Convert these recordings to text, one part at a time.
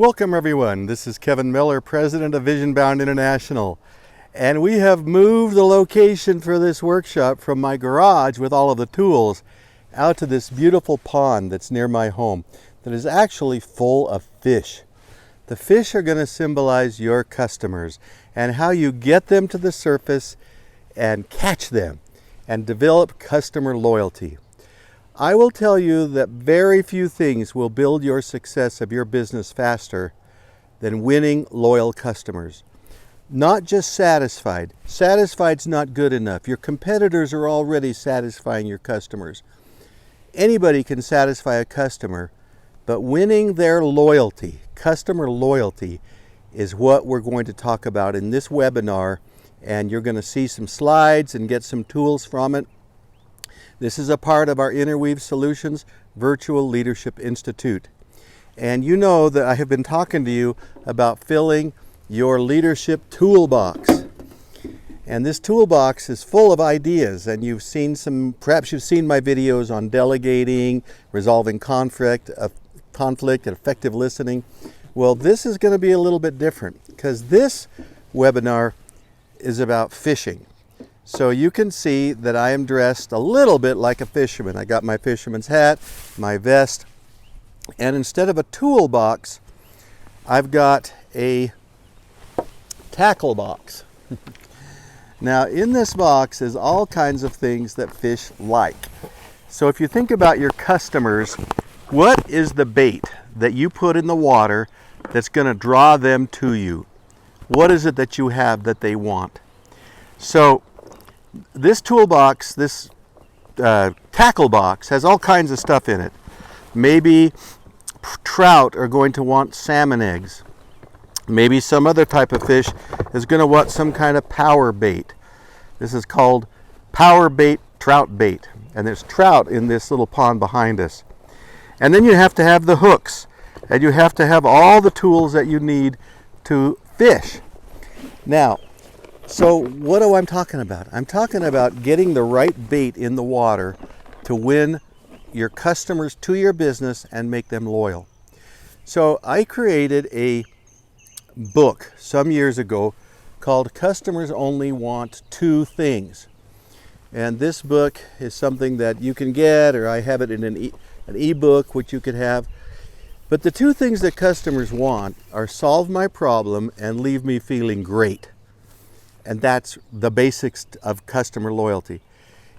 Welcome everyone, this is Kevin Miller, President of Vision Bound International, and we have moved the location for this workshop from my garage with all of the tools out to this beautiful pond that's near my home that is actually full of fish. The fish are going to symbolize your customers and how you get them to the surface and catch them and develop customer loyalty. I will tell you that very few things will build your success of your business faster than winning loyal customers. Not just satisfied. Satisfied's not good enough. Your competitors are already satisfying your customers. Anybody can satisfy a customer, but winning their loyalty, customer loyalty, is what we're going to talk about in this webinar, and you're going to see some slides and get some tools from it. This is a part of our Interweave Solutions Virtual Leadership Institute. And you know that I have been talking to you about filling your leadership toolbox. And this toolbox is full of ideas, and you've seen some, perhaps you've seen my videos on delegating, resolving conflict, and effective listening. Well, this is going to be a little bit different because this webinar is about fishing. So you can see that I am dressed a little bit like a fisherman. I got my fisherman's hat, my vest, and instead of a toolbox, I've got a tackle box. Now in this box is all kinds of things that fish like. So if you think about your customers, what is the bait that you put in the water that's going to draw them to you? What is it that you have that they want? So this toolbox, this tackle box, has all kinds of stuff in it. Maybe trout are going to want salmon eggs. Maybe some other type of fish is going to want some kind of power bait. This is called power bait, trout bait. And there's trout in this little pond behind us. And then you have to have the hooks. And you have to have all the tools that you need to fish. Now, so what am I talking about? I'm talking about getting the right bait in the water to win your customers to your business and make them loyal. So I created a book some years ago called Customers Only Want Two Things. And this book is something that you can get, or I have it in an e-book, which you could have. But the two things that customers want are solve my problem and leave me feeling great. And that's the basics of customer loyalty.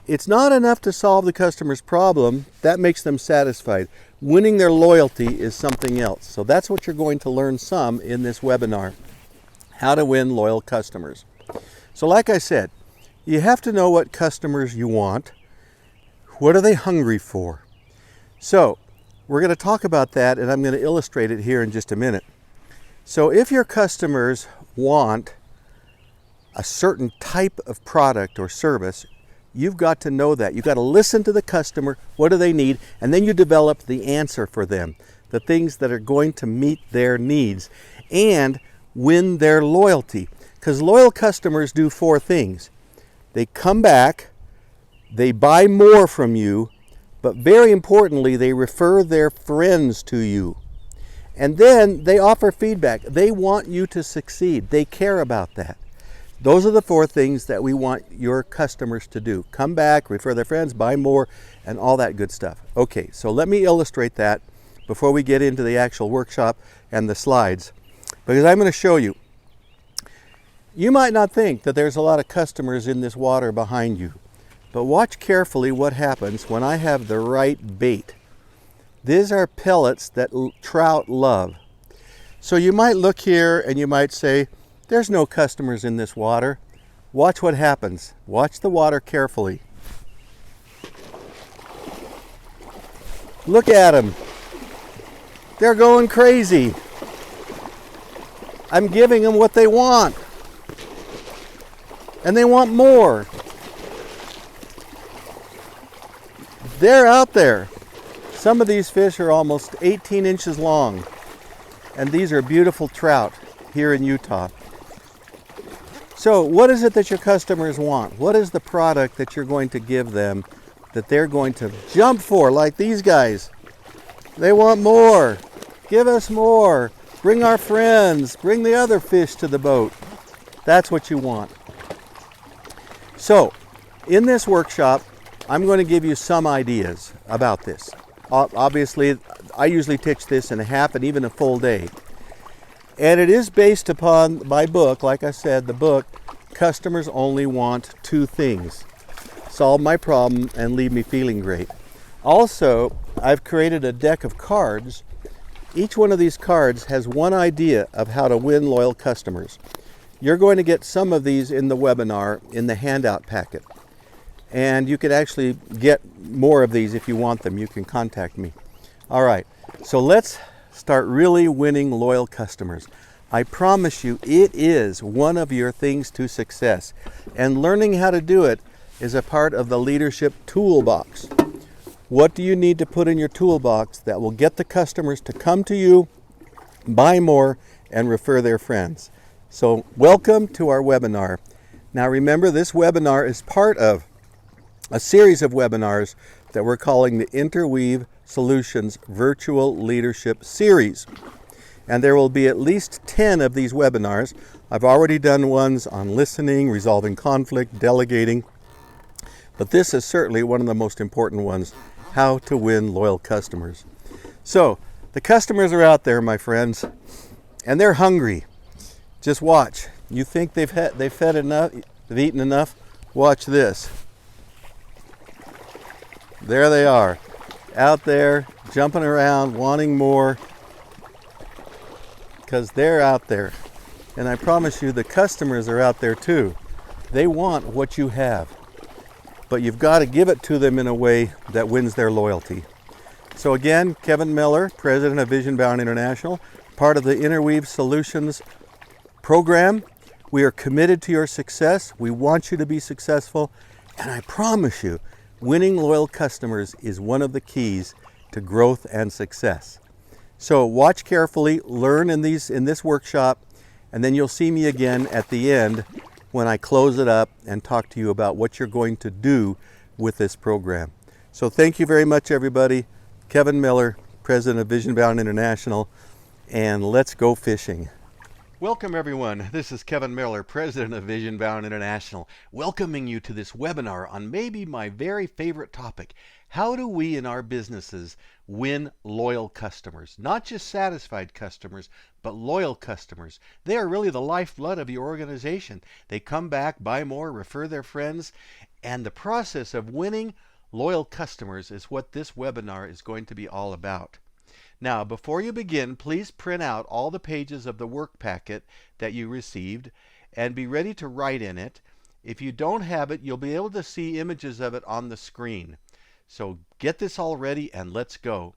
It's not enough to solve the customer's problem. That makes them satisfied. Winning their loyalty is something else. So that's what you're going to learn some in this webinar. How to win loyal customers. So like I said, you have to know what customers you want. What are they hungry for? So we're going to talk about that, and I'm going to illustrate it here in just a minute. So if your customers want a certain type of product or service, you've got to know that. You've got to listen to the customer, what do they need, and then you develop the answer for them, the things that are going to meet their needs and win their loyalty. Because loyal customers do four things. They come back, they buy more from you, but very importantly, they refer their friends to you. And then they offer feedback. They want you to succeed. They care about that. Those are the four things that we want your customers to do. Come back, refer their friends, buy more, and all that good stuff. Okay, so let me illustrate that before we get into the actual workshop and the slides, because I'm going to show you. You might not think that there's a lot of customers in this water behind you, but watch carefully what happens when I have the right bait. These are pellets that trout love. So you might look here and you might say, there's no customers in this water. Watch what happens. Watch the water carefully. Look at them. They're going crazy. I'm giving them what they want. And they want more. They're out there. Some of these fish are almost 18 inches long. And these are beautiful trout here in Utah. So what is it that your customers want? What is the product that you're going to give them that they're going to jump for, like these guys? They want more. Give us more. Bring our friends. Bring the other fish to the boat. That's what you want. So, in this workshop, I'm going to give you some ideas about this. Obviously, I usually teach this in a half and even a full day. And it is based upon my book, like I said, the book, Customers Only Want Two Things: Solve My Problem and Leave Me Feeling Great. Also, I've created a deck of cards. Each one of these cards has one idea of how to win loyal customers. You're going to get some of these in the webinar in the handout packet. And you can actually get more of these if you want them. You can contact me. All right, so let's start really winning loyal customers. I promise you, it is one of your things to success. And learning how to do it is a part of the leadership toolbox. What do you need to put in your toolbox that will get the customers to come to you, buy more, and refer their friends? So welcome to our webinar. Now remember, this webinar is part of a series of webinars that we're calling the Interweave Solutions Virtual Leadership Series. And there will be at least 10 of these webinars. I've already done ones on listening, resolving conflict, delegating, but this is certainly one of the most important ones: how to win loyal customers. So the customers are out there, my friends, and they're hungry. Just watch. You think they've fed enough, they've eaten enough? Watch this. There they are, out there jumping around, wanting more, because they're out there. And I promise you, the customers are out there too. They want what you have, but you've got to give it to them in a way that wins their loyalty. So again, Kevin Miller, president of Vision Bound International, part of the Interweave Solutions program. We are committed to your success. We want you to be successful. And I promise you, winning loyal customers is one of the keys to growth and success. So watch carefully, learn in this workshop, and then you'll see me again at the end when I close it up and talk to you about what you're going to do with this program. So thank you very much, everybody. Kevin Miller, president of Vision Bound International, and let's go fishing. Welcome everyone. This is Kevin Miller, president of Vision Bound International, welcoming you to this webinar on maybe my very favorite topic: how do we in our businesses win loyal customers? Not just satisfied customers, but loyal customers. They are really the lifeblood of your organization. They come back, buy more, refer their friends, and the process of winning loyal customers is what this webinar is going to be all about. Now, before you begin, please print out all the pages of the work packet that you received and be ready to write in it. If you don't have it, you'll be able to see images of it on the screen. So get this all ready and let's go.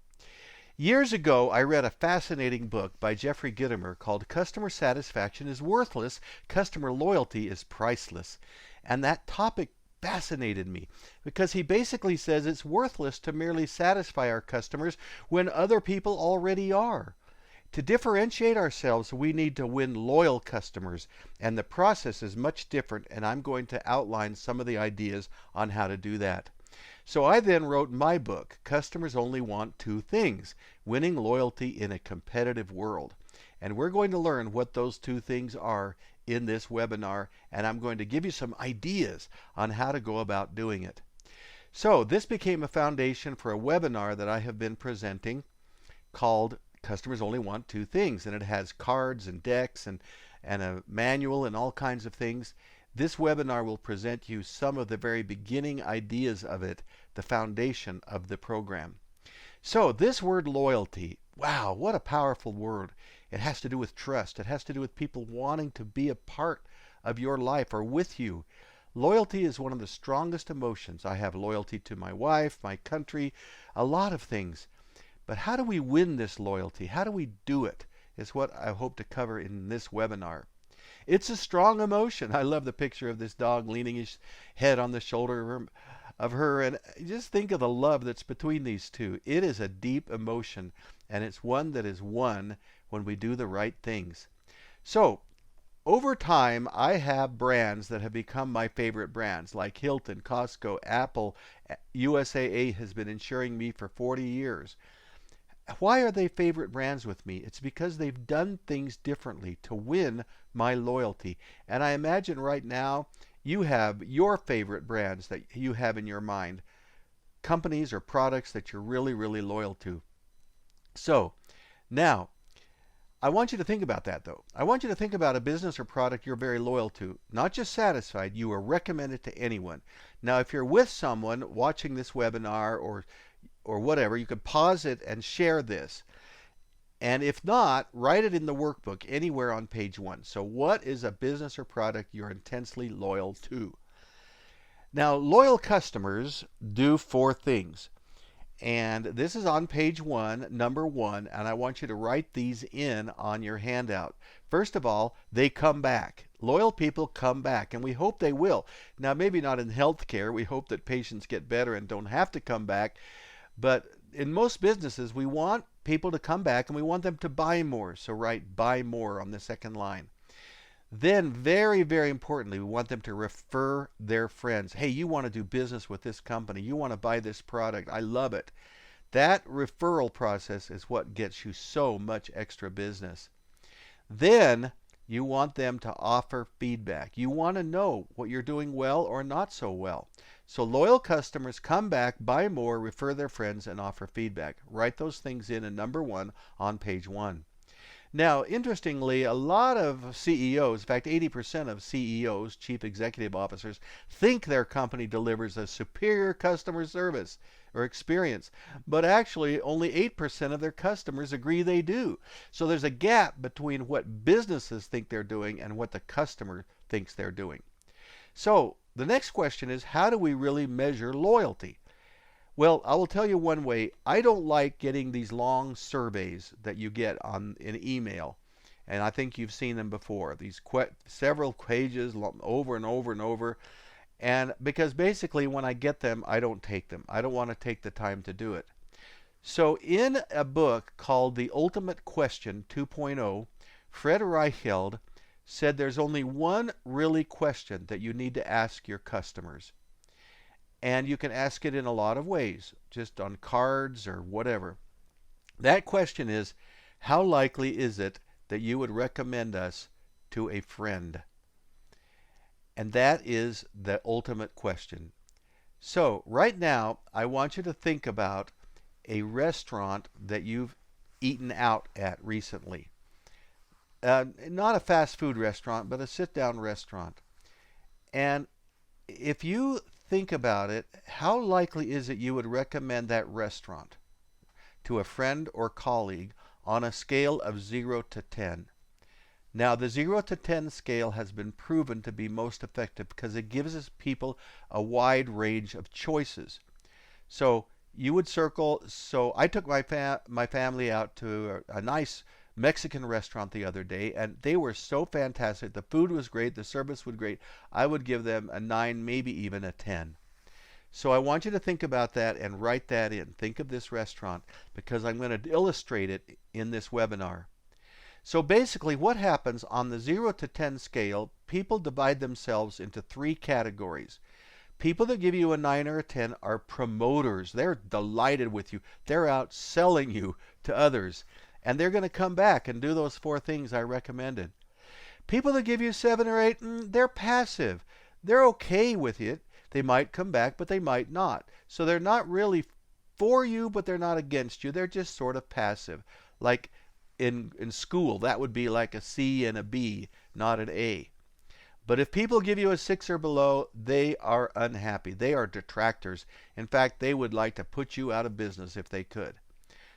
Years ago, I read a fascinating book by Jeffrey Gitomer called Customer Satisfaction is Worthless, Customer Loyalty is Priceless. And that topic fascinated me because he basically says it's worthless to merely satisfy our customers when other people already are. To differentiate ourselves, we need to win loyal customers, and the process is much different, and I'm going to outline some of the ideas on how to do that. So I then wrote my book, Customers Only Want Two Things: Winning Loyalty in a Competitive World. And we're going to learn what those two things are in this webinar, and I'm going to give you some ideas on how to go about doing it. So this became a foundation for a webinar that I have been presenting called Customers Only Want Two Things, and it has cards and decks and a manual and all kinds of things. This webinar will present you some of the very beginning ideas of it, the foundation of the program. So this word loyalty, wow, what a powerful word. It has to do with trust. It has to do with people wanting to be a part of your life or with you. Loyalty is one of the strongest emotions. I have loyalty to my wife, my country, a lot of things. But how do we win this loyalty? How do we do it? Is what I hope to cover in this webinar. It's a strong emotion. I love the picture of this dog leaning his head on the shoulder of her, and just think of the love that's between these two. It is a deep emotion, and it's one that is won when we do the right things. So over time, I have brands that have become my favorite brands, like Hilton, Costco, Apple. USAA has been insuring me for 40 years. Why are they favorite brands with me? It's because they've done things differently to win my loyalty. And I imagine right now you have your favorite brands that you have in your mind, companies or products that you're really, really loyal to. So now, I want you to think about that though. I want you to think about a business or product you're very loyal to. Not just satisfied, you will recommend it to anyone. Now, if you're with someone watching this webinar or whatever, you could pause it and share this. And if not, write it in the workbook anywhere on page 1. So what is a business or product you're intensely loyal to? Now, loyal customers do 4 things. And this is on page 1, number 1, and I want you to write these in on your handout. First of all, they come back. Loyal people come back, and we hope they will. Now, maybe not in healthcare. We hope that patients get better and don't have to come back. But in most businesses, we want people to come back and we want them to buy more. So write buy more on the second line. Then, very, very importantly, we want them to refer their friends. Hey, you want to do business with this company. You want to buy this product. I love it. That referral process is what gets you so much extra business. Then, you want them to offer feedback. You want to know what you're doing well or not so well. So loyal customers come back, buy more, refer their friends, and offer feedback. Write those things in number 1 on page 1. Now, interestingly, a lot of CEOs, in fact 80% of CEOs, chief executive officers, think their company delivers a superior customer service or experience, but actually only 8% of their customers agree they do. So there's a gap between what businesses think they're doing and what the customer thinks they're doing. So the next question is, how do we really measure loyalty? Well, I will tell you one way. I don't like getting these long surveys that you get in email, and I think you've seen them before. These several pages over and over and over, and because basically when I get them, I don't take them. I don't want to take the time to do it. So in a book called The Ultimate Question 2.0, Fred Reichheld said there's only one really question that you need to ask your customers. And you can ask it in a lot of ways, just on cards or whatever. That question is, how likely is it that you would recommend us to a friend? And that is the ultimate question. So right now, I want you to think about a restaurant that you've eaten out at recently. Not a fast food restaurant, but a sit-down restaurant. And if you think about it, how likely is it you would recommend that restaurant to a friend or colleague on a scale of 0 to 10? Now, the 0 to 10 scale has been proven to be most effective because it gives us people a wide range of choices. So you would circle, so I took my family out to a nice Mexican restaurant the other day, and they were so fantastic. The food was great, the service was great. I would give them a 9, maybe even a 10. So I want you to think about that and write that in. Think of this restaurant because I'm going to illustrate it in this webinar. So basically what happens on the 0 to 10 scale, people divide themselves into 3 categories. People that give you a 9 or a 10 are promoters. They're delighted with you. They're out selling you to others. And they're going to come back and do those 4 things I recommended. People that give you 7 or 8, they're passive. They're okay with it. They might come back, but they might not. So they're not really for you, but they're not against you. They're just sort of passive. Like in school, that would be like a C and a B, not an A. But if people give you a 6 or below, they are unhappy. They are detractors. In fact, they would like to put you out of business if they could.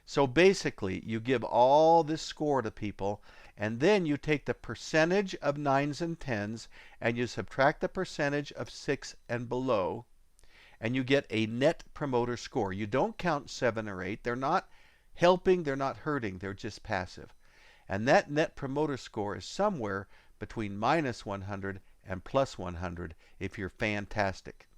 So basically, you give all this score to people, and then you take the percentage of 9s and 10s, and you subtract the percentage of 6 and below, and you get a net promoter score. You don't count 7 or 8. They're not helping, they're not hurting, they're just passive. And that net promoter score is somewhere between minus 100 and plus 100 if you're fantastic.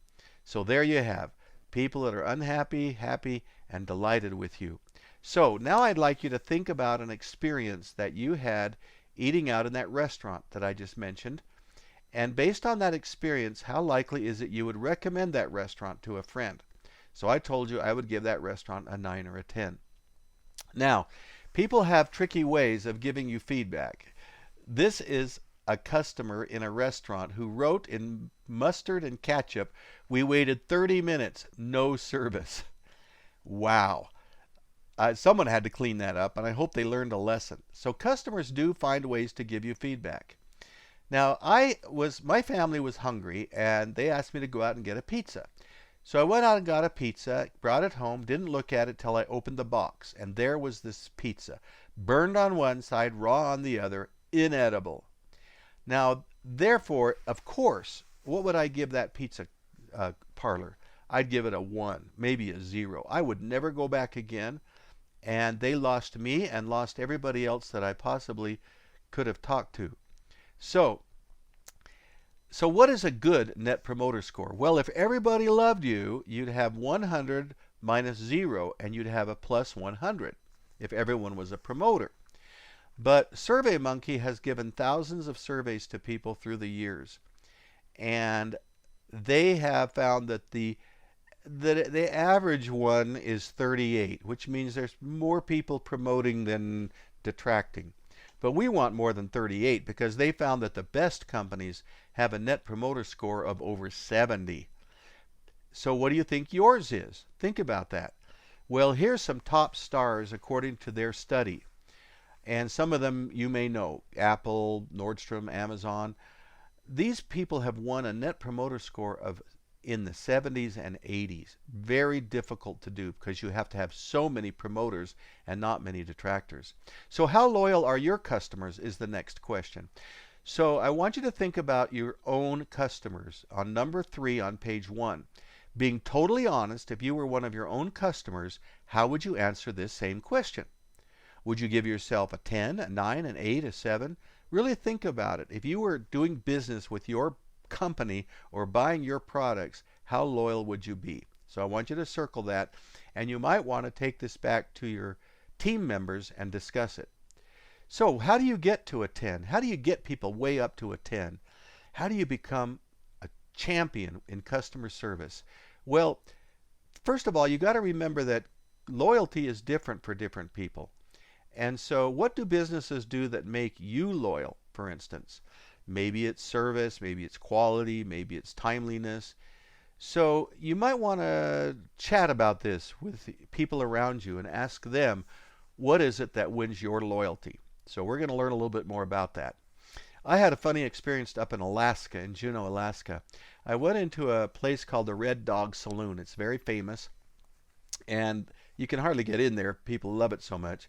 So there you have people that are unhappy, happy, and delighted with you. So now I'd like you to think about an experience that you had eating out in that restaurant that I just mentioned. And based on that experience, how likely is it you would recommend that restaurant to a friend? So I told you I would give that restaurant a 9 or a 10. Now, people have tricky ways of giving you feedback. This is a customer in a restaurant who wrote in mustard and ketchup, "We waited 30 minutes, no service." Wow. Someone had to clean that up, and I hope they learned a lesson. So customers do find ways to give you feedback. Now, my family was hungry, and they asked me to go out and get a pizza. So I went out and got a pizza, brought it home, didn't look at it till I opened the box, and there was this pizza, burned on one side, raw on the other, inedible. Now, therefore, of course, what would I give that pizza parlor? I'd give it a 1, maybe a 0. I would never go back again, and they lost me and lost everybody else that I possibly could have talked to. So what is a good Net Promoter Score? Well, if everybody loved you, you'd have 100 minus 0, and you'd have a plus 100 if everyone was a promoter. But SurveyMonkey has given thousands of surveys to people through the years, and they have found that the average one is 38, which means there's more people promoting than detracting. But we want more than 38 because they found that the best companies have a Net Promoter Score of over 70. So what do you think yours is? Think about that. Well, here's some top stars according to their study. And some of them you may know: Apple, Nordstrom, Amazon. These people have won a Net Promoter Score of in the 70s and 80s. Very difficult to do because you have to have so many promoters and not many detractors. So how loyal are your customers is the next question. So I want you to think about your own customers on number 3 on page 1. Being totally honest, if you were one of your own customers, how would you answer this same question? Would you give yourself a 10, a 9, an 8, a 7? Really think about it. If you were doing business with your company or buying your products, how loyal would you be? So I want you to circle that, and you might want to take this back to your team members and discuss it. So how do you get to a 10? How do you get people way up to a 10? How do you become a champion in customer service? Well, first of all, you got to remember that loyalty is different for different people. And so what do businesses do that make you loyal, for instance? Maybe it's service, maybe it's quality, maybe it's timeliness. So you might want to chat about this with people around you and ask them, what is it that wins your loyalty? So we're going to learn a little bit more about that. I had a funny experience up in Alaska, in Juneau, Alaska. I went into a place called the Red Dog Saloon. It's very famous, and you can hardly get in there. People love it so much.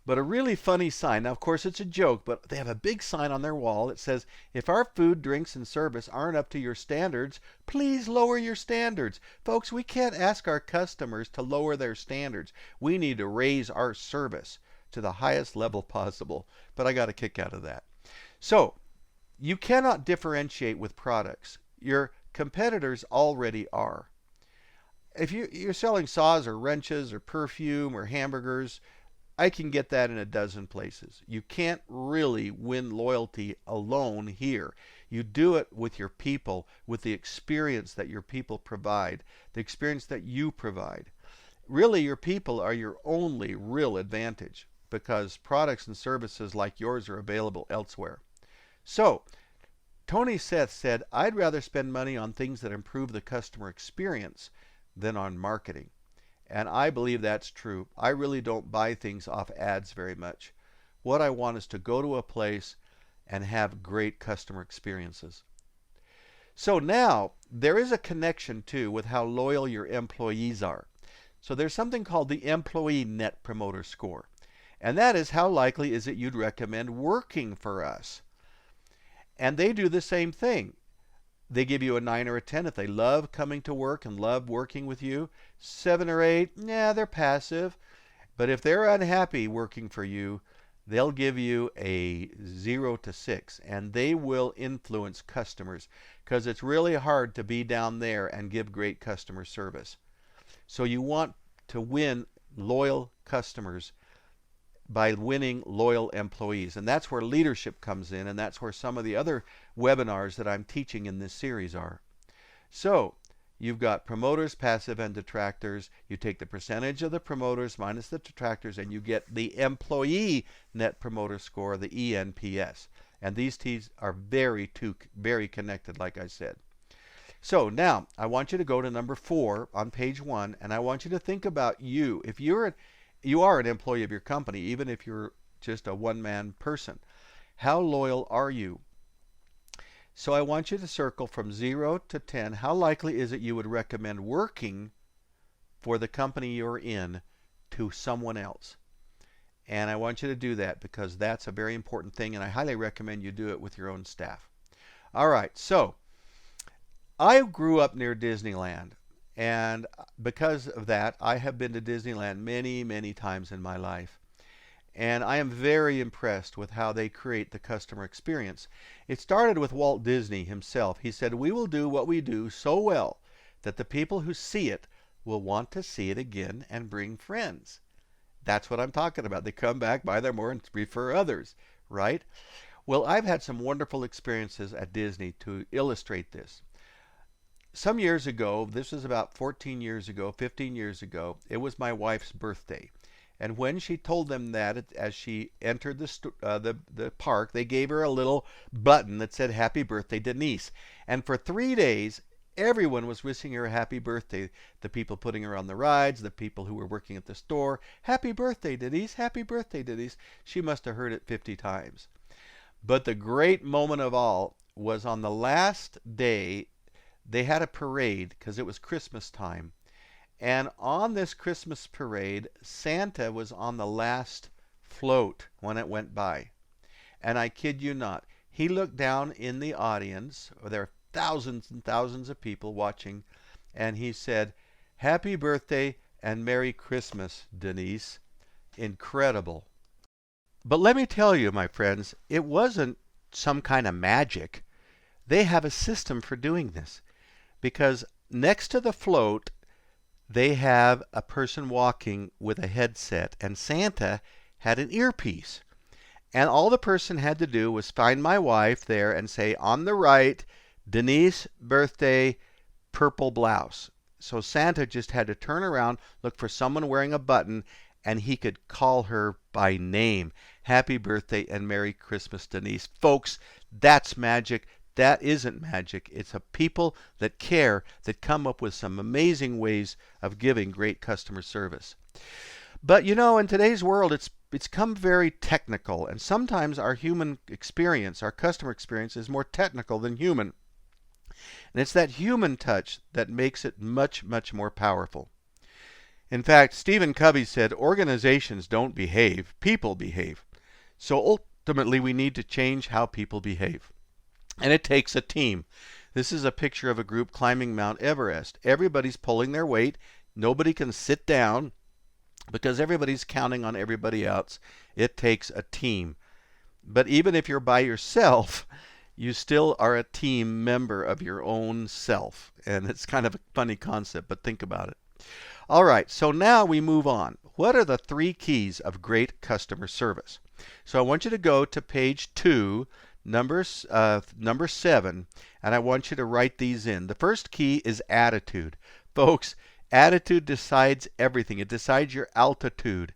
But a really funny sign. Now, of course, it's a joke, but they have a big sign on their wall that says, "If our food, drinks, and service aren't up to your standards, please lower your standards." Folks, we can't ask our customers to lower their standards. We need to raise our service to the highest level possible. But I got a kick out of that. So, you cannot differentiate with products. Your competitors already are. If you're selling saws or wrenches or perfume or hamburgers, I can get that in a dozen places. You can't really win loyalty alone here. You do it with your people, with the experience that your people provide, the experience that you provide. Really, your people are your only real advantage because products and services like yours are available elsewhere. So, Tony Seth said, "I'd rather spend money on things that improve the customer experience than on marketing." And I believe that's true. I really don't buy things off ads very much. What I want is to go to a place and have great customer experiences. So now, there is a connection too with how loyal your employees are. So there's something called the Employee Net Promoter Score. And that is how likely is it you'd recommend working for us. And they do the same thing. They give you a 9 or a 10 if they love coming to work and love working with you. 7 or 8, yeah, they're passive. But if they're unhappy working for you, they'll give you a 0 to 6. And they will influence customers because it's really hard to be down there and give great customer service. So you want to win loyal customers by winning loyal employees. And that's where leadership comes in, and that's where some of the other webinars that I'm teaching in this series are. So, you've got promoters, passive, and detractors. You take the percentage of the promoters minus the detractors, and you get the employee net promoter score, the ENPS. And these T's are very connected, like I said. So now I want you to go to number 4 on page 1, and I want you to think about you. If you are an employee of your company, even if you're just a one-man person, how loyal are you? So I want you to circle from 0 to 10. How likely is it you would recommend working for the company you're in to someone else? And I want you to do that because that's a very important thing, and I highly recommend you do it with your own staff. All right, so I grew up near Disneyland, and because of that, I have been to Disneyland many, many times in my life. And I am very impressed with how they create the customer experience. It started with Walt Disney himself. He said, "We will do what we do so well that the people who see it will want to see it again and bring friends." That's what I'm talking about. They come back, buy their more, and refer others, right? Well, I've had some wonderful experiences at Disney to illustrate this. Some years ago, this was about 14 years ago, 15 years ago, it was my wife's birthday. And when she told them that as she entered the park, they gave her a little button that said, "Happy Birthday, Denise." And for 3 days, everyone was wishing her a happy birthday. The people putting her on the rides, the people who were working at the store. "Happy birthday, Denise. Happy birthday, Denise." She must have heard it 50 times. But the great moment of all was on the last day. They had a parade because it was Christmas time. And on this Christmas parade, Santa was on the last float when it went by. And I kid you not, he looked down in the audience. There are thousands and thousands of people watching. And he said, "Happy birthday and Merry Christmas, Denise." Incredible. But let me tell you, my friends, it wasn't some kind of magic. They have a system for doing this. Because next to the float, they have a person walking with a headset, and Santa had an earpiece. And all the person had to do was find my wife there and say, "On the right, Denise, birthday, purple blouse." So Santa just had to turn around, look for someone wearing a button, and he could call her by name. "Happy birthday and Merry Christmas, Denise." Folks, that's magic. That isn't magic. It's a people that care, that come up with some amazing ways of giving great customer service. But you know, in today's world, it's come very technical, and sometimes our human experience, our customer experience, is more technical than human. And it's that human touch that makes it much, much more powerful. In fact, Stephen Covey said, "Organizations don't behave, people behave." So ultimately, we need to change how people behave. And it takes a team. This is a picture of a group climbing Mount Everest. Everybody's pulling their weight. Nobody can sit down because everybody's counting on everybody else. It takes a team. But even if you're by yourself, you still are a team member of your own self. And it's kind of a funny concept, but think about it. All right, so now we move on. What are the 3 keys of great customer service? So I want you to go to page 2, number 7, and I want you to write these in. The first key is attitude. Folks, attitude decides everything. It decides your altitude.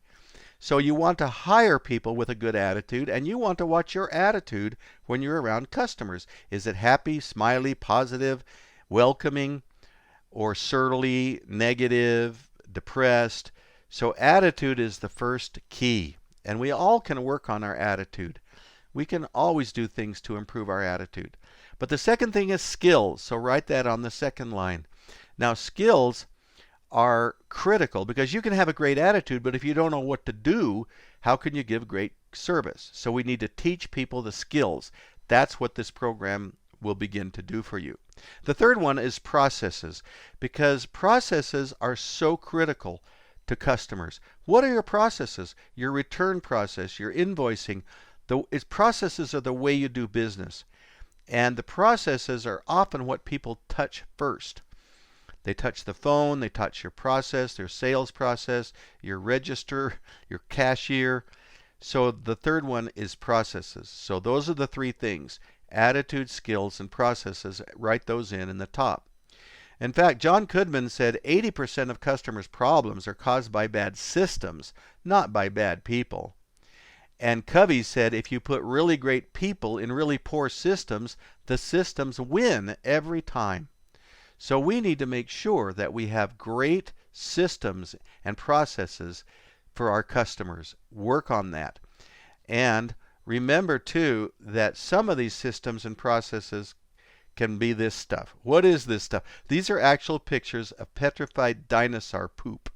So you want to hire people with a good attitude, and you want to watch your attitude when you're around customers. Is it happy, smiley, positive, welcoming, or surly, negative, depressed? So attitude is the first key, and we all can work on our attitude. We can always do things to improve our attitude. But the second thing is skills. So write that on the second line. Now, skills are critical because you can have a great attitude, but if you don't know what to do, how can you give great service? So we need to teach people the skills. That's what this program will begin to do for you. The third one is processes, because processes are so critical to customers. What are your processes? Your return process, your invoicing. Processes are the way you do business. And the processes are often what people touch first. They touch the phone, they touch your process, their sales process, your register, your cashier. So the third one is processes. So those are the 3 things: attitude, skills, and processes. Write those in the top. In fact, John Goodman said 80% of customers' problems are caused by bad systems, not by bad people. And Covey said if you put really great people in really poor systems, the systems win every time. So we need to make sure that we have great systems and processes for our customers. Work on that. And remember, too, that some of these systems and processes can be this stuff. What is this stuff? These are actual pictures of petrified dinosaur poop.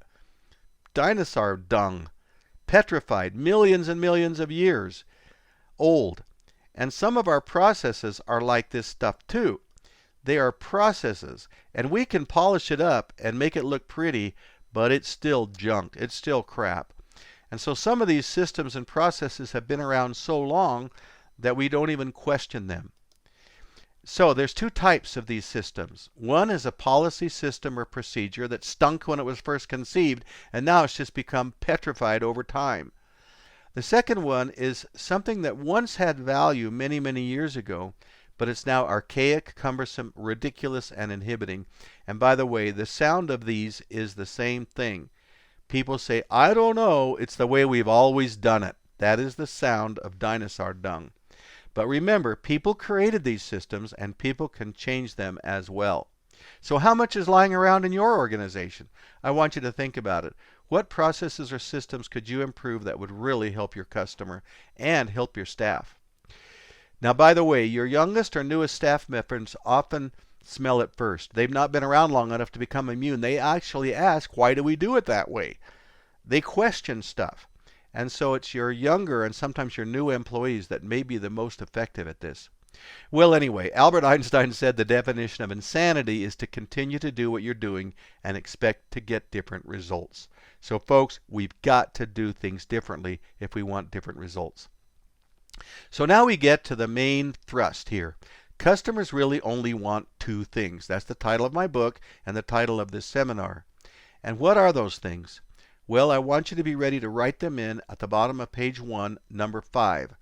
Dinosaur dung. Petrified, millions and millions of years old. And some of our processes are like this stuff too. They are processes, and we can polish it up and make it look pretty, but it's still junk. It's still crap. And so some of these systems and processes have been around so long that we don't even question them. So there's two types of these systems. One is a policy system or procedure that stunk when it was first conceived, and now it's just become petrified over time. The second one is something that once had value many, many years ago, but it's now archaic, cumbersome, ridiculous, and inhibiting. And by the way, the sound of these is the same thing. People say, I don't know, it's the way we've always done it. That is the sound of dinosaur dung. But remember, people created these systems, and people can change them as well. So how much is lying around in your organization? I want you to think about it. What processes or systems could you improve that would really help your customer and help your staff? Now, by the way, your youngest or newest staff members often smell it first. They've not been around long enough to become immune. They actually ask, why do we do it that way? They question stuff. And so it's your younger and sometimes your new employees that may be the most effective at this. Well, anyway, Albert Einstein said the definition of insanity is to continue to do what you're doing and expect to get different results. So, folks, we've got to do things differently if we want different results. So now we get to the main thrust here. Customers really only want two things. That's the title of my book and the title of this seminar. And what are those things? Well, I want you to be ready to write them in at the bottom of page 1, number 5.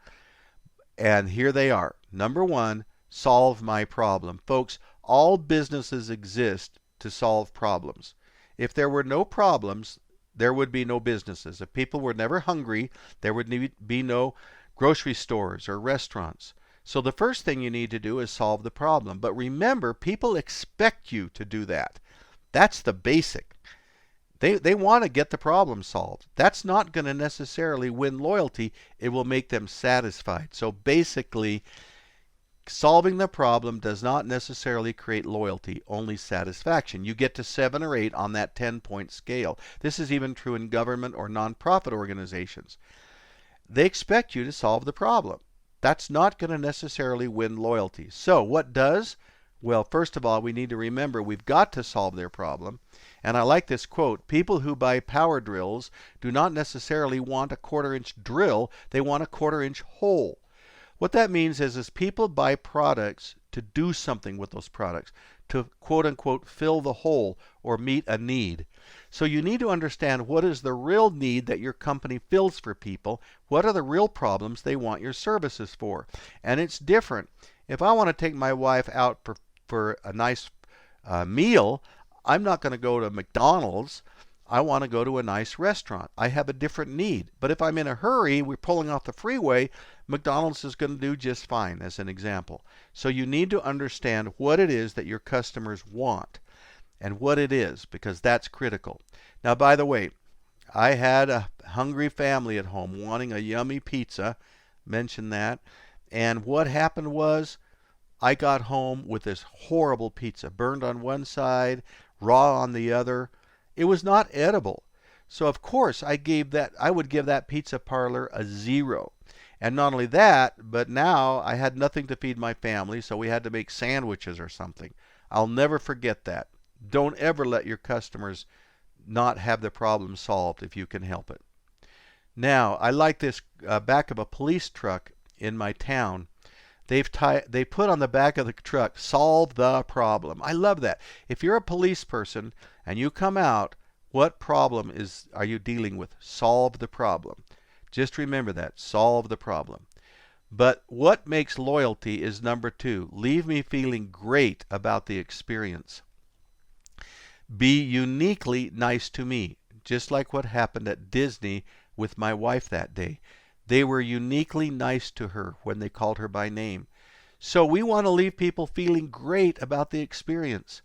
And here they are. Number 1, solve my problem. Folks, all businesses exist to solve problems. If there were no problems, there would be no businesses. If people were never hungry, there would be no grocery stores or restaurants. So the first thing you need to do is solve the problem. But remember, people expect you to do that. That's the basic. They want to get the problem solved. That's not going to necessarily win loyalty. It will make them satisfied. So basically, solving the problem does not necessarily create loyalty, only satisfaction. You get to 7 or 8 on that 10-point scale. This is even true in government or nonprofit organizations. They expect you to solve the problem. That's not going to necessarily win loyalty. So what does? Well, first of all, we need to remember we've got to solve their problem. And I like this quote, people who buy power drills do not necessarily want a 1/4-inch drill, they want a 1/4-inch hole. What that means is people buy products to do something with those products, to quote unquote fill the hole or meet a need. So you need to understand what is the real need that your company fills for people, what are the real problems they want your services for. And it's different. If I want to take my wife out for a nice meal, I'm not going to go to McDonald's. I want to go to a nice restaurant. I have a different need. But if I'm in a hurry, we're pulling off the freeway, McDonald's is going to do just fine, as an example. So you need to understand what it is that your customers want and what it is, because that's critical. Now, by the way, I had a hungry family at home wanting a yummy pizza, mention that, and what happened was I got home with this horrible pizza, burned on one side, raw on the other. It was not edible. So of course I would give that pizza parlor a 0. And not only that, but now I had nothing to feed my family, so we had to make sandwiches or something. I'll never forget that. Don't ever let your customers not have the problem solved if you can help it. Now, I like this back of a police truck in my town. They put on the back of the truck, solve the problem. I love that. If you're a police person and you come out, what problem are you dealing with? Solve the problem. Just remember that. Solve the problem. But what makes loyalty is number 2. Leave me feeling great about the experience. Be uniquely nice to me, just like what happened at Disney with my wife that day. They were uniquely nice to her when they called her by name. So we want to leave people feeling great about the experience.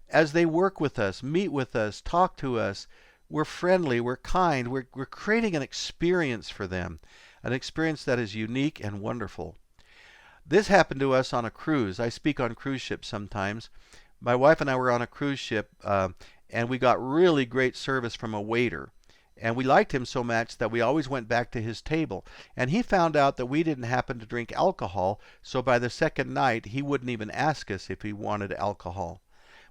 As they work with us, meet with us, talk to us, we're friendly, we're kind, we're creating an experience for them, an experience that is unique and wonderful. This happened to us on a cruise. I speak on cruise ships sometimes. My wife and I were on a cruise ship, and we got really great service from a waiter. And we liked him so much that we always went back to his table. And he found out that we didn't happen to drink alcohol, so by the second night, he wouldn't even ask us if we wanted alcohol.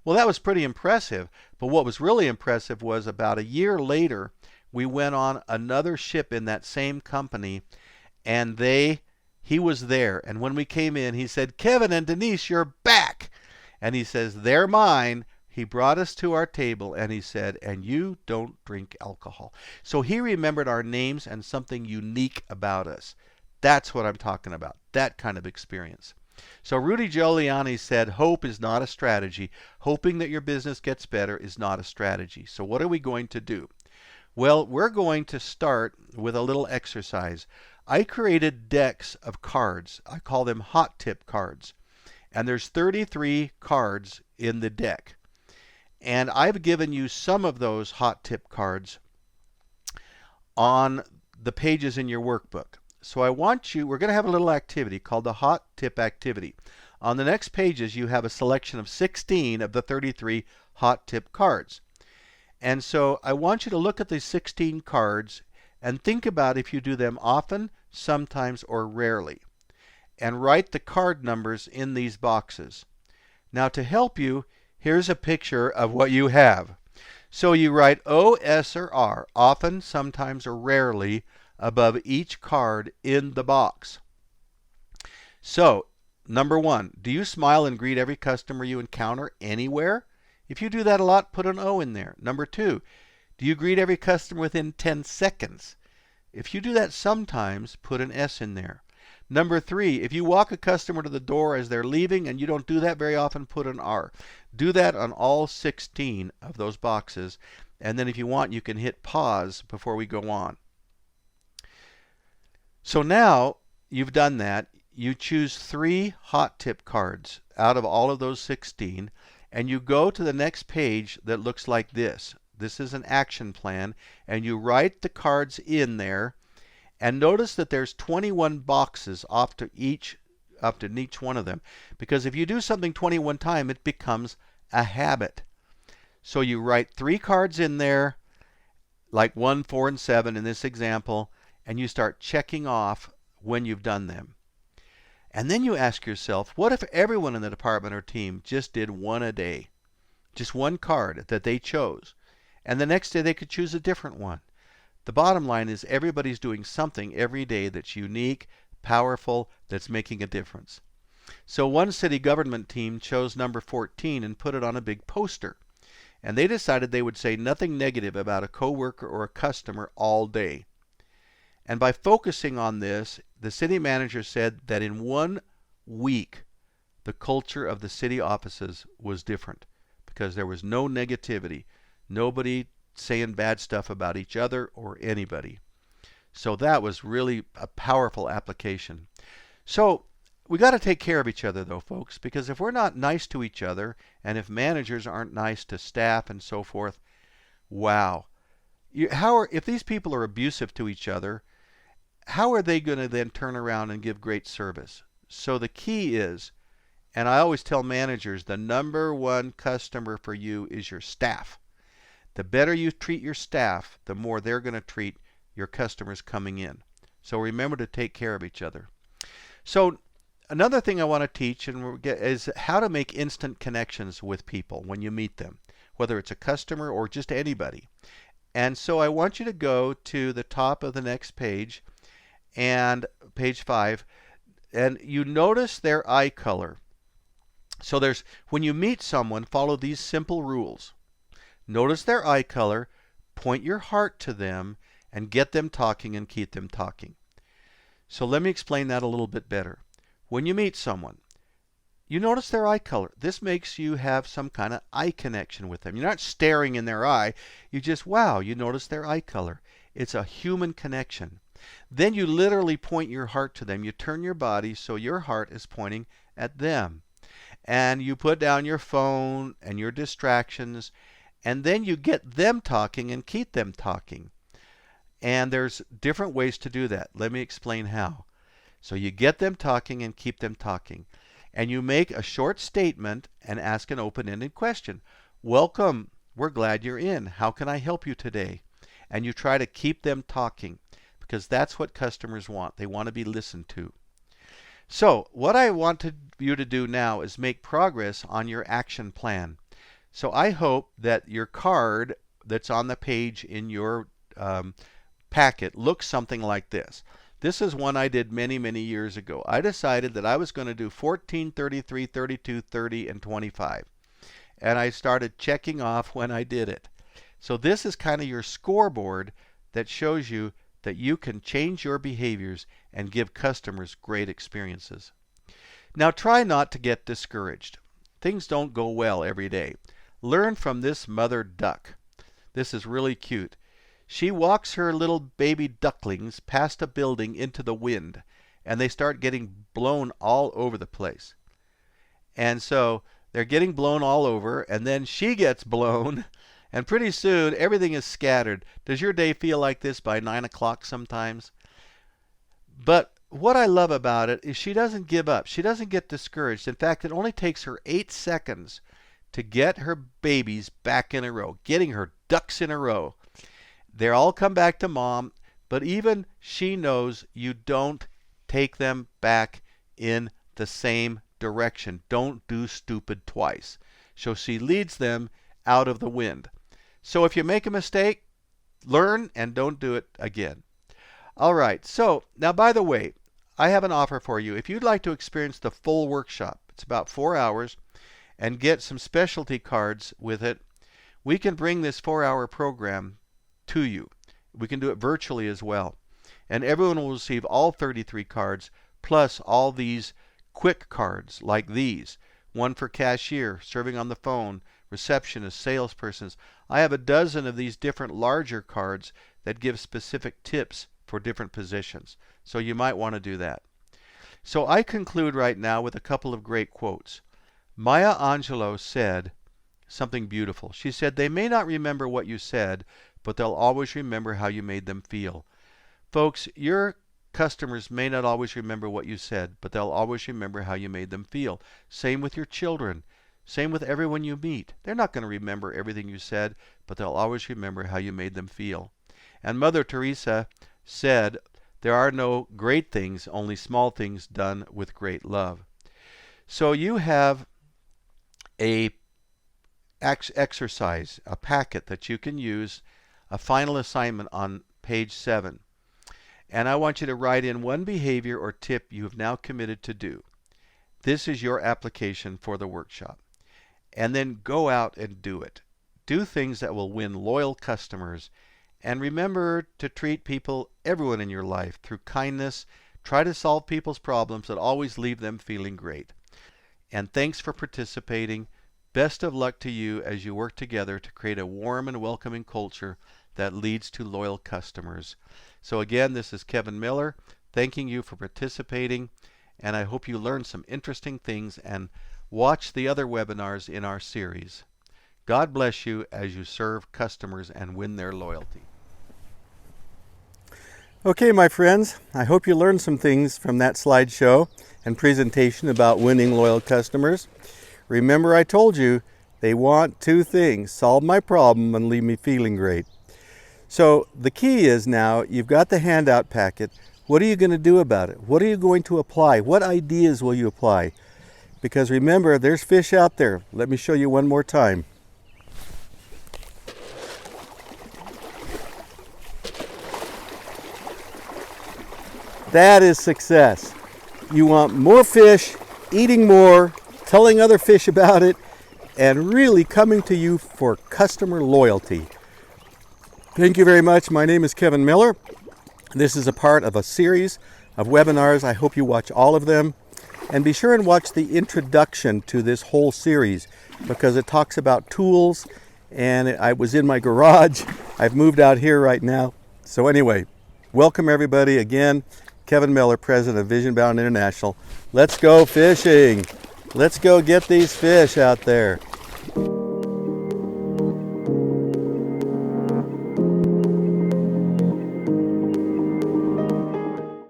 Well, that was pretty impressive. But what was really impressive was about a year later, we went on another ship in that same company, and he was there. And when we came in, he said, "Kevin and Denise, you're back." And he says, "They're mine." He brought us to our table and he said, "And you don't drink alcohol." So he remembered our names and something unique about us. That's what I'm talking about, that kind of experience. So Rudy Giuliani said, hope is not a strategy. Hoping that your business gets better is not a strategy. So what are we going to do? Well, we're going to start with a little exercise. I created decks of cards. I call them hot tip cards. And there's 33 cards in the deck. And I've given you some of those hot tip cards on the pages in your workbook. So we're going to have a little activity called the hot tip activity. On the next pages, you have a selection of 16 of the 33 hot tip cards. And so I want you to look at these 16 cards and think about if you do them often, sometimes, or rarely. And write the card numbers in these boxes. Now to help you, here's a picture of what you have. So you write O, S, or R, often, sometimes, or rarely, above each card in the box. So, number 1, do you smile and greet every customer you encounter anywhere? If you do that a lot, put an O in there. Number 2, do you greet every customer within 10 seconds? If you do that sometimes, put an S in there. Number 3, if you walk a customer to the door as they're leaving and you don't do that very often, put an R. Do that on all 16 of those boxes. And then if you want, you can hit pause before we go on. So now you've done that. You choose 3 hot tip cards out of all of those 16, and you go to the next page that looks like this. This is an action plan, and you write the cards in there. And notice that there's 21 boxes up to each one of them. Because if you do something 21 times, it becomes a habit. So you write 3 cards in there, like 1, 4, and 7 in this example, and you start checking off when you've done them. And then you ask yourself, what if everyone in the department or team just did one a day? Just one card that they chose. And the next day they could choose a different one. The bottom line is everybody's doing something every day that's unique, powerful, that's making a difference. So one city government team chose number 14 and put it on a big poster. And they decided they would say nothing negative about a coworker or a customer all day. And by focusing on this, the city manager said that in 1 week, the culture of the city offices was different because there was no negativity. Nobody saying bad stuff about each other or anybody. So that was really a powerful application. So we got to take care of each other though, folks, because if we're not nice to each other and if managers aren't nice to staff and so forth, wow. If these people are abusive to each other, how are they going to then turn around and give great service? So the key is, and I always tell managers, the number 1 customer for you is your staff. The better you treat your staff, the more they're going to treat your customers coming in. So remember to take care of each other. So another thing I want to teach is how to make instant connections with people when you meet them, whether it's a customer or just anybody. And so I want you to go to the top of the next page, and page 5, and you notice their eye color. So when you meet someone, follow these simple rules. Notice their eye color, point your heart to them, and get them talking and keep them talking. So let me explain that a little bit better. When you meet someone, you notice their eye color. This makes you have some kind of eye connection with them. You're not staring in their eye. You just, wow, you notice their eye color. It's a human connection. Then you literally point your heart to them. You turn your body so your heart is pointing at them. And you put down your phone and your distractions, and then you get them talking and keep them talking. And there's different ways to do that. Let me explain how. So you get them talking and keep them talking. And you make a short statement and ask an open-ended question. Welcome. We're glad you're in. How can I help you today? And you try to keep them talking, because that's what customers want. They want to be listened to. So what I want you to do now is make progress on your action plan. So I hope that your card that's on the page in your packet looks something like this. This is one I did many, many years ago. I decided that I was going to do 14, 33, 32, 30, and 25. And I started checking off when I did it. So this is kind of your scoreboard that shows you that you can change your behaviors and give customers great experiences. Now try not to get discouraged. Things don't go well every day. Learn from this mother duck. This is really cute. She walks her little baby ducklings past a building into the wind, and they start getting blown all over the place. And so they're getting blown all over, and then she gets blown, and pretty soon everything is scattered. Does your day feel like this by 9 o'clock sometimes? But what I love about it is she doesn't give up. She doesn't get discouraged. In fact, it only takes her 8 seconds to get her babies back in a row, getting her ducks in a row. They all come back to mom, but even she knows you don't take them back in the same direction. Don't do stupid twice. So she leads them out of the wind. So if you make a mistake, learn and don't do it again. All right, so now by the way, I have an offer for you. If you'd like to experience the full workshop, it's about 4 hours, and get some specialty cards with it, we can bring this 4-hour program to you. We can do it virtually as well. And everyone will receive all 33 cards, plus all these quick cards like these. One for cashier, serving on the phone, receptionist, salespersons. I have a dozen of these different larger cards that give specific tips for different positions. So you might want to do that. So I conclude right now with a couple of great quotes. Maya Angelou said something beautiful. She said, "They may not remember what you said, but they'll always remember how you made them feel." Folks, your customers may not always remember what you said, but they'll always remember how you made them feel. Same with your children. Same with everyone you meet. They're not going to remember everything you said, but they'll always remember how you made them feel. And Mother Teresa said, "There are no great things, only small things done with great love." So you have a exercise, a packet that you can use, a final assignment on page 7. And I want you to write in one behavior or tip you have now committed to do. This is your application for the workshop. And then go out and do it. Do things that will win loyal customers. And remember to treat people, everyone in your life, through kindness. Try to solve people's problems that always leave them feeling great. And thanks for participating. Best of luck to you as you work together to create a warm and welcoming culture that leads to loyal customers. So again, this is Kevin Miller, thanking you for participating, and I hope you learned some interesting things and watch the other webinars in our series. God bless you as you serve customers and win their loyalty. Okay, my friends, I hope you learned some things from that slideshow and presentation about winning loyal customers. Remember, I told you they want 2 things: solve my problem and leave me feeling great. So the key is now you've got the handout packet. What are you going to do about it? What are you going to apply? What ideas will you apply? Because remember, there's fish out there. Let me show you one more time. That is success. You want more fish, eating more, telling other fish about it, and really coming to you for customer loyalty. Thank you very much. My name is Kevin Miller. This is a part of a series of webinars. I hope you watch all of them. And be sure and watch the introduction to this whole series because it talks about tools. And I was in my garage. I've moved out here right now. So anyway, welcome everybody again. Kevin Miller, president of Vision Bound International. Let's go fishing. Let's go get these fish out there.